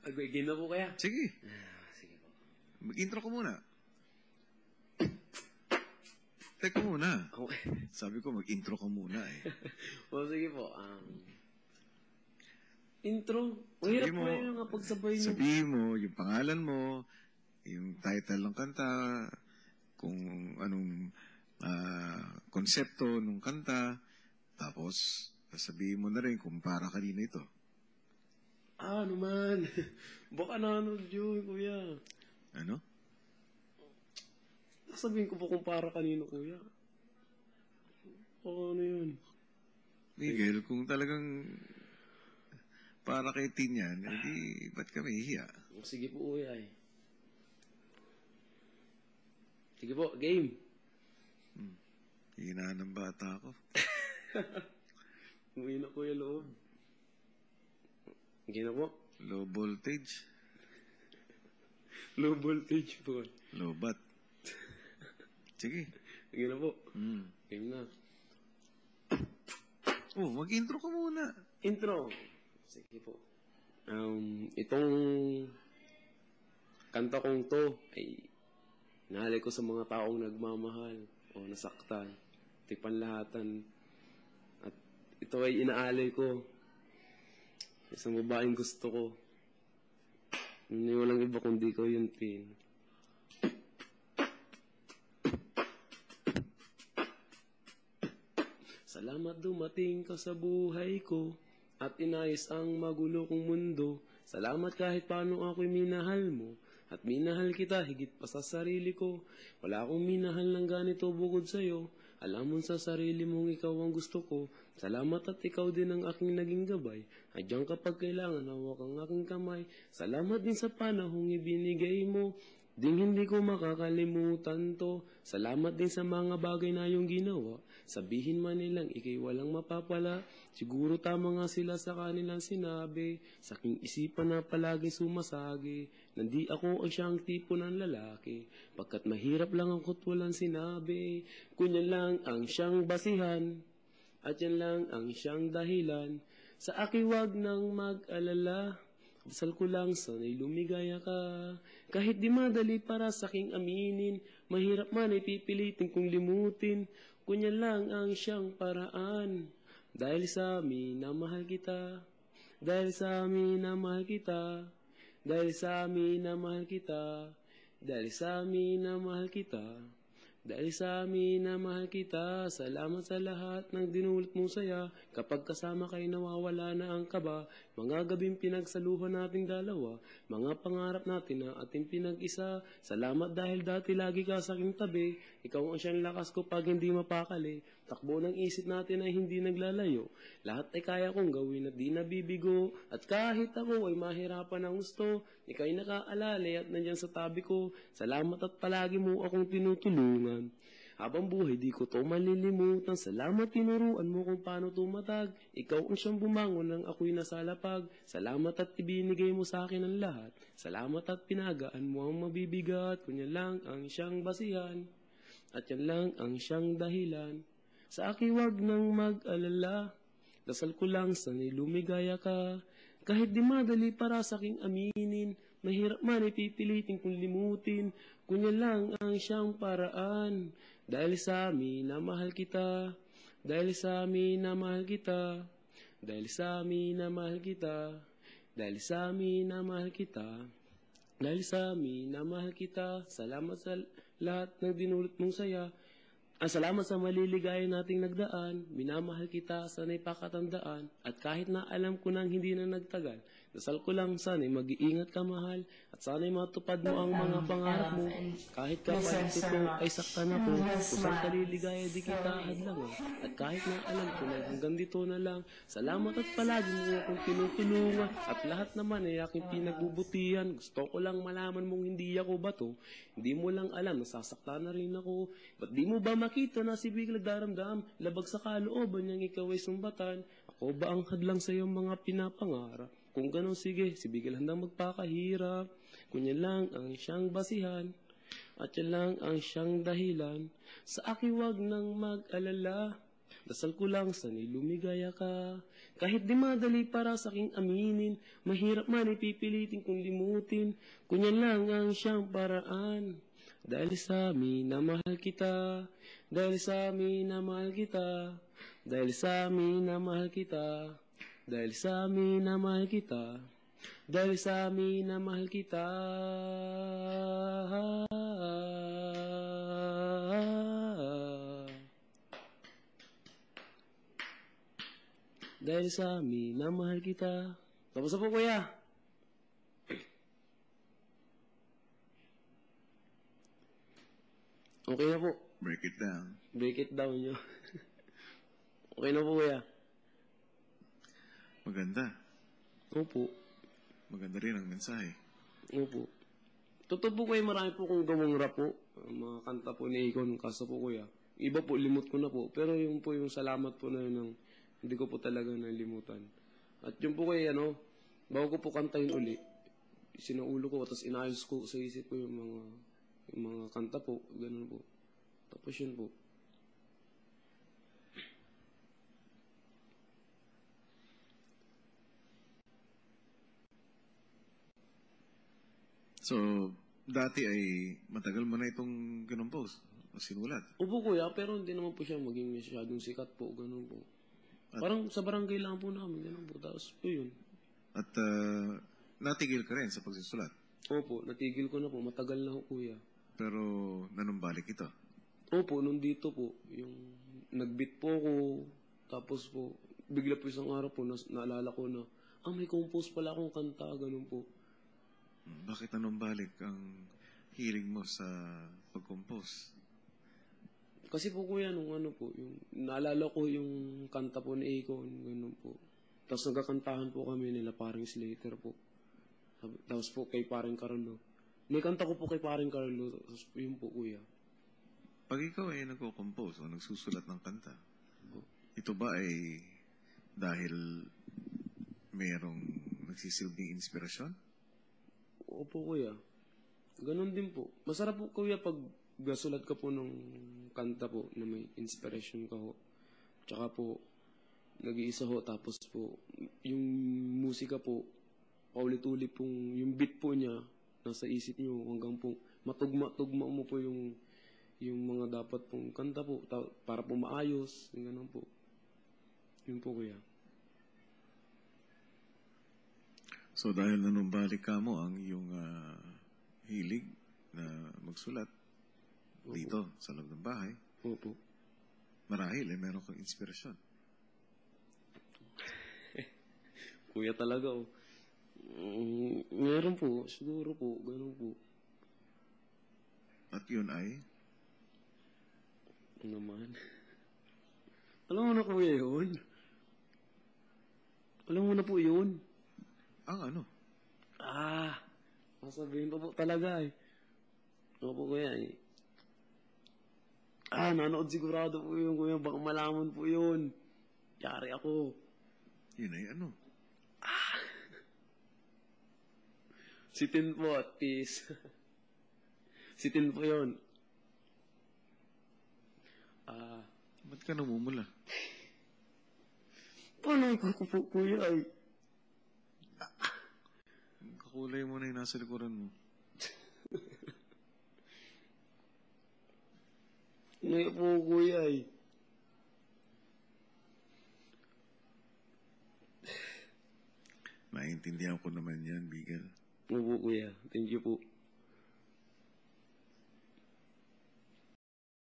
Game na po kaya? Sige. Sige po. Mag-intro ko muna. Teka muna. Okay. Sabi ko, mag-intro ka muna eh. O, sige po. Intro. Mahirap po yun nga pagsabay nyo. Sabihin mo, yung pangalan mo, yung title ng kanta, kung anong konsepto ng kanta, tapos sabihin mo na rin kung para kanina ito. Ano man. Baka nanood yun, kuya. Ano? Sabihin ko po kung para kanino, kuya. O ano yun? Miguel, kung talagang para kay Tin yan, edi ba't ka mahihiya? Sige po, kuya eh. Sige po, game. Hina ng bata ko. Umuwi na kuya loob. Sige na po. Low voltage. Low voltage po. Low bat. Sige. Sige na po. Mm. Game na. Oh, mag-intro ka muna. Intro. Sige po. Itong kanta kong to ay nahalay ko sa mga taong nagmamahal o nasaktan. Ito'y panlahatan. At ito ay inaalay ko. Isang babaeng gusto ko. Hindi walang iba kundi ko yung Tin. Salamat dumating ka sa buhay ko at inayos ang magulo kong mundo. Salamat kahit paano ako'y minahal mo at minahal kita higit pa sa sarili ko. Wala akong minahal ng ganito bukod sa'yo. Alam mo sa sarili mong ikaw ang gusto ko. Salamat at ikaw din ang aking naging gabay. Andiyan kapag kailangan hawak ang aking kamay. Salamat din sa panahong ibinigay mo. Ding hindi ko makakalimutan to. Salamat din sa mga bagay na iyong ginawa. Sabihin man nilang ikay walang mapapala. Siguro tama nga sila sa kanilang sinabi. Sa aking isipan na palagi sumasagi. Nandi ako ay siyang tipo ng lalaki. Pagkat mahirap lang ako't walang sinabi. Kunya lang ang siyang basihan. At yan lang ang siyang dahilan. Sa akin wag nang mag-alala. Dasal ko lang sana'y lumigaya ka. Kahit di madali para sa aking aminin, mahirap man ay pipilitin kong limutin. Kunya lang ang siyang paraan. Dahil sa amin na mahal kita. Dahil sa amin na mahal kita. Dahil sa amin na mahal kita. Dahil sa amin na mahal kita. Dahil sa amin na mahal kita, salamat sa lahat ng dinulot mong saya. Kapag kasama kayo nawawala na ang kaba, mga gabing pinagsaluhan nating dalawa, mga pangarap natin na ating pinag-isa. Salamat dahil dati lagi ka sa aking tabi, ikaw ang siyang lakas ko pag hindi mapakali. Takbo ng isip natin ay hindi naglalayo, lahat ay kaya kong gawin at di nabibigo. At kahit ako ay mahirapan ng gusto, ikaw ay nakaalala at nandyan sa tabi ko. Salamat at palagi mo akong tinutulungan. Habang buhay di ko to malilimutan. Salamat tinuruan mo kung paano tumatag. Ikaw ang siyang bumangon nang ako'y nasalapag. Salamat at ibinigay mo sa akin ang lahat. Salamat at pinagaan mo ang mabibigat. Kunya lang ang siyang basihan. At yan lang ang siyang dahilan. Sa akin wag nang mag-alala. Dasal ko lang sana'y lumigaya ka. Kahit di madali para sa aking aminin, mahirap man ay pipilitin kong limutin. Kunya lang ang siyang paraan. Dahil sa amin na mahal kita. Dahil sa amin na mahal kita. Dahil sa amin na mahal kita. Dahil sa amin na mahal kita. Dahil sa amin na mahal kita. Salamat sa lahat ng dinulot mong saya. Salamat sa maliligaya nating nagdaan. Minamahal kita, sana'y pakatandaan. At kahit na alam ko nang hindi na nagtagal, dasal ko lang sana'y mag-iingat ka mahal. At sana'y matupad mo ang mga pangarap mo. Kahit kapalit ito ay saktan ako, kusang kaliligaya di kita hadlangan. At kahit na alam ko na hanggang dito na lang, salamat at palagi mo akong tinutulungan. At lahat naman ay aking pinagbubutihan. Gusto ko lang malaman mong hindi ako bato. Hindi mo lang alam, nasasaktan na rin ako. Ba't di mo ba makita na si Big nagdaramdam, labag sa kalooban niyang ikaw ay sumbatan. Ako ba ang hadlang sa iyong mga pinapangarap? Kung ganun sige, si Big handang magpakahirap. Kunya lang ang siyang basihan, at yan lang ang siyang dahilan. Sa akin wag nang mag-alala. Dasal ko lang sana'y lumigaya ka. Kahit di madali para sa aking aminin, mahirap man ipipilitin kong limutin, kunyan lang ang siyang paraan. Dahil sa amin na mahal kita, dahil sa amin na mahal kita, dahil sa amin na mahal kita, dahil sa amin na mahal kita, dahil sa amin na mahal kita. Dahil sa amin na mahal kita. Tapos na po, kuya. Okay na po. Break it down. Break it down nyo. Okay na po, kuya. Maganda. Opo. Maganda rin ang mensahe. Opo. Totoo po kuya, marami po kong gawang rap po. Mga kanta po ni Akon, kaso po kuya. Iba po, limot ko na po. Pero yung po yung salamat po na yun, hindi ko po talaga nalimutan. At yung po kuya, bago ko po kantahin uli, sinaulo ko, tapos inayos ko sa isip ko yung mga kanta po, ganun po. Tapos yun po. So, dati ay matagal mo na itong kinumpose o sinulat. Opo kuya, pero hindi naman po siya maging masyadong sikat po, ganun po. Parang sa barangay lang po namin, ganun po. Tapos po yun. At natigil ka rin sa pagsusulat. Opo, natigil ko na po. Matagal na po kuya. Pero nanumbalik ito. Opo, nung dito po, yung nag-beat po ako, tapos po, bigla po isang araw po, naalala ko na, may compose pala akong kanta, ganun po. Bakit nanumbalik ang hilig mo sa pag-compose? Kasi po kuya, nung yung naalala ko yung kanta po ni Akon, ganun po. Tapos nagkakantahan po kami nila paring Slater po. Tapos po kay paring Carlo. May kanta ko po kay paring Carlo, tapos yun po kuya. Pag ikaw ay nagko-compose o nagsusulat ng kanta, ito ba ay dahil mayroong nagsisilbing inspirasyon? Opo kuya. Ganun din po. Masarap po kuya pag gasulat ka po ng kanta po na may inspiration ka ho. Tsaka po, nag-iisa ho, tapos po, yung musika po, paulit-ulit pong, yung beat po niya, nasa isip niyo hanggang po, matugma-tugma mo po yung mga dapat pong kanta po, para po maayos, yung ganun po. Yun po kuya. So dahil nanumbalik ka mo ang iyong hilig na magsulat, Opo. dito sa loob ng bahay, Opo. marahil meron kang inspirasyon. Kuya talaga oh. Meron po, siguro po, ganun po. At yun ay, Naman. Alam mo na kuya yun? Alam mo na po yun? ang ano? Sasabihin pa po talaga eh. Ano po kuya eh. Nanood sigurado po yun kuya. Baka malaman po yun. Yari ako. Yun ay ano? Si Tin po at peace. Si Tin po yun. Ba't ka namumula? Paano ko po kuya ay? Kakulay mo na yung nasa likuran mo. Ngayon po kuya ay. Maintindihan ko naman yan, Bigel. Opo kuya. Thank you po.